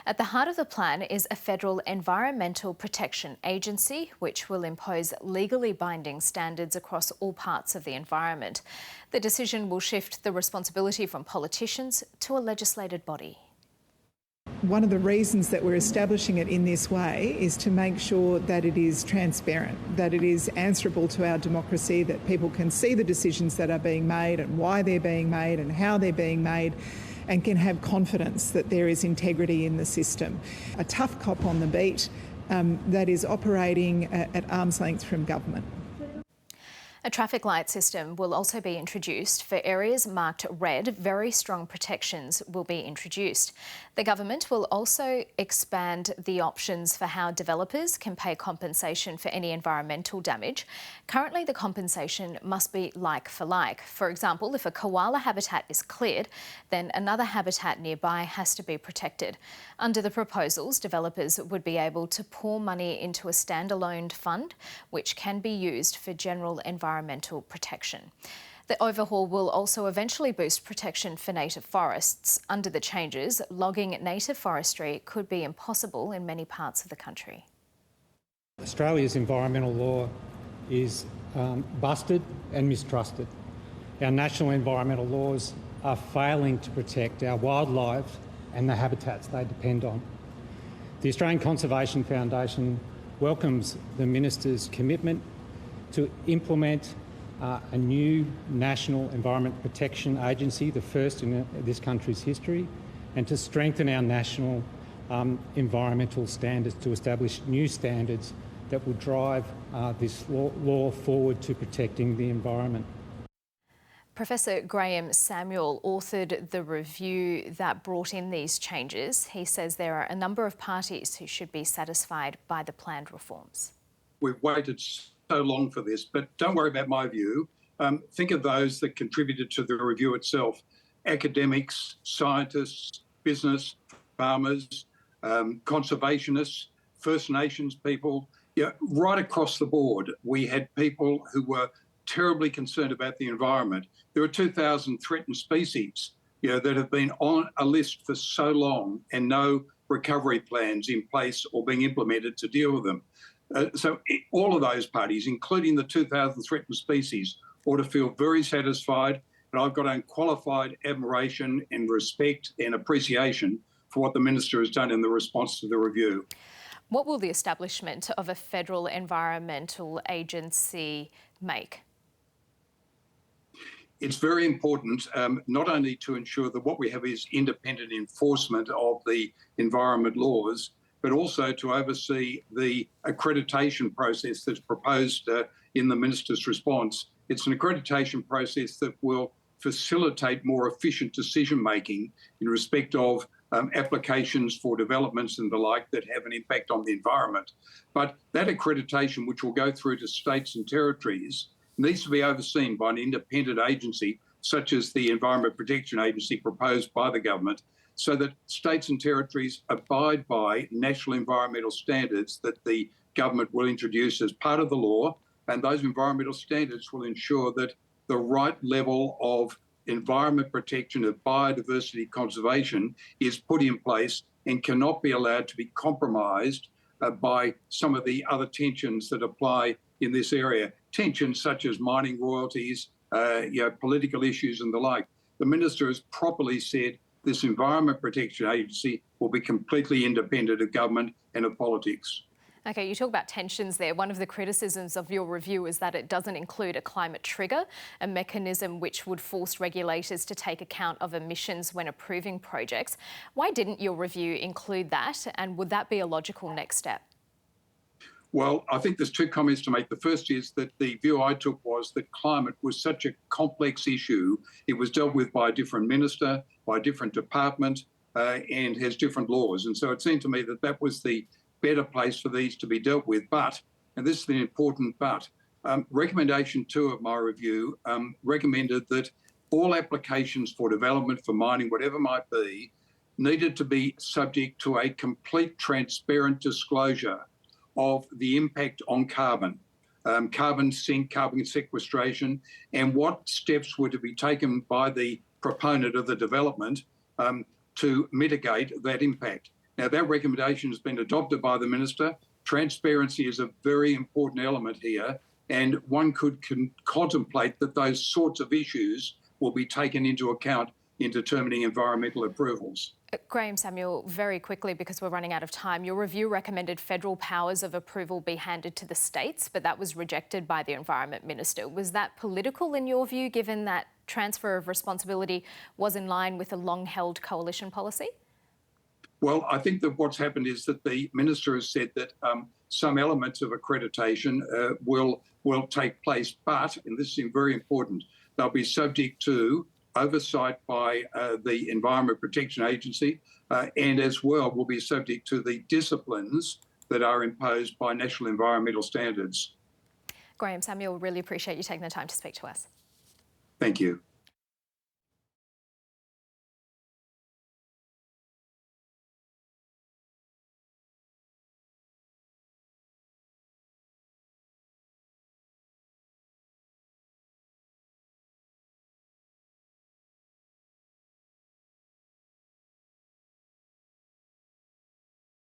At the heart of the plan is a federal environmental protection agency, which will impose legally binding standards across all parts of the environment. The decision will shift the responsibility from politicians to a legislated body. One of the reasons that we're establishing it in this way is to make sure that it is transparent, that it is answerable to our democracy, that people can see the decisions that are being made and why they're being made and how they're being made, and can have confidence that there is integrity in the system. A tough cop on the beat that is operating at arm's length from government. A traffic light system will also be introduced. For areas marked red, very strong protections will be introduced. The government will also expand the options for how developers can pay compensation for any environmental damage. Currently, the compensation must be like for like. For example, if a koala habitat is cleared, then another habitat nearby has to be protected. Under the proposals, developers would be able to pour money into a standalone fund, which can be used for general environmental protection. The overhaul will also eventually boost protection for native forests. Under the changes, logging native forestry could be impossible in many parts of the country. Australia's environmental law is busted and mistrusted. Our national environmental laws are failing to protect our wildlife and the habitats they depend on. The Australian Conservation Foundation welcomes the Minister's commitment to implement a new National Environment Protection Agency, the first in this country's history, and to strengthen our national environmental standards, to establish new standards that will drive this law forward to protecting the environment. Professor Graeme Samuel authored the review that brought in these changes. He says there are a number of parties who should be satisfied by the planned reforms. We've waited so long for this, but don't worry about my view. Think of those that contributed to the review itself: academics, scientists, business, farmers, conservationists, First Nations people. Right across the board, we had people who were terribly concerned about the environment. There are 2,000 threatened species, that have been on a list for so long and no recovery plans in place or being implemented to deal with them. So all of those parties, including the 2,000 threatened species, ought to feel very satisfied. And I've got unqualified admiration and respect and appreciation for what the Minister has done in the response to the review. What will the establishment of a federal environmental agency make? It's very important not only to ensure that what we have is independent enforcement of the environment laws, but also to oversee the accreditation process that's proposed in the Minister's response. It's an accreditation process that will facilitate more efficient decision-making in respect of applications for developments and the like that have an impact on the environment. But that accreditation, which will go through to states and territories, needs to be overseen by an independent agency, such as the Environment Protection Agency proposed by the government, so that states and territories abide by national environmental standards that the government will introduce as part of the law. And those environmental standards will ensure that the right level of environment protection, of biodiversity conservation, is put in place and cannot be allowed to be compromised by some of the other tensions that apply in this area. Tensions such as mining royalties, political issues and the like. The Minister has properly said this Environment Protection Agency will be completely independent of government and of politics. Okay, you talk about tensions there. One of the criticisms of your review is that it doesn't include a climate trigger, a mechanism which would force regulators to take account of emissions when approving projects. Why didn't your review include that, and would that be a logical next step? Well, I think there's two comments to make. The first is that the view I took was that climate was such a complex issue. It was dealt with by a different minister, by a different department, and has different laws. And so it seemed to me that that was the better place for these to be dealt with. But, and this is the important but, recommendation 2 of my review recommended that all applications for development, for mining, whatever might be, needed to be subject to a complete transparent disclosure of the impact on carbon, carbon sink, carbon sequestration, and what steps were to be taken by the proponent of the development to mitigate that impact. Now, that recommendation has been adopted by the Minister. Transparency is a very important element here, and one could contemplate that those sorts of issues will be taken into account in determining environmental approvals. Graeme Samuel, very quickly, because we're running out of time, your review recommended federal powers of approval be handed to the states, but that was rejected by the Environment Minister. Was that political in your view, given that transfer of responsibility was in line with a long-held coalition policy? Well, I think that what's happened is that the Minister has said that some elements of accreditation will take place, but, and this is very important, they'll be subject to oversight by the Environment Protection Agency, and as well will be subject to the disciplines that are imposed by national environmental standards. Graeme Samuel, really appreciate you taking the time to speak to us. Thank you.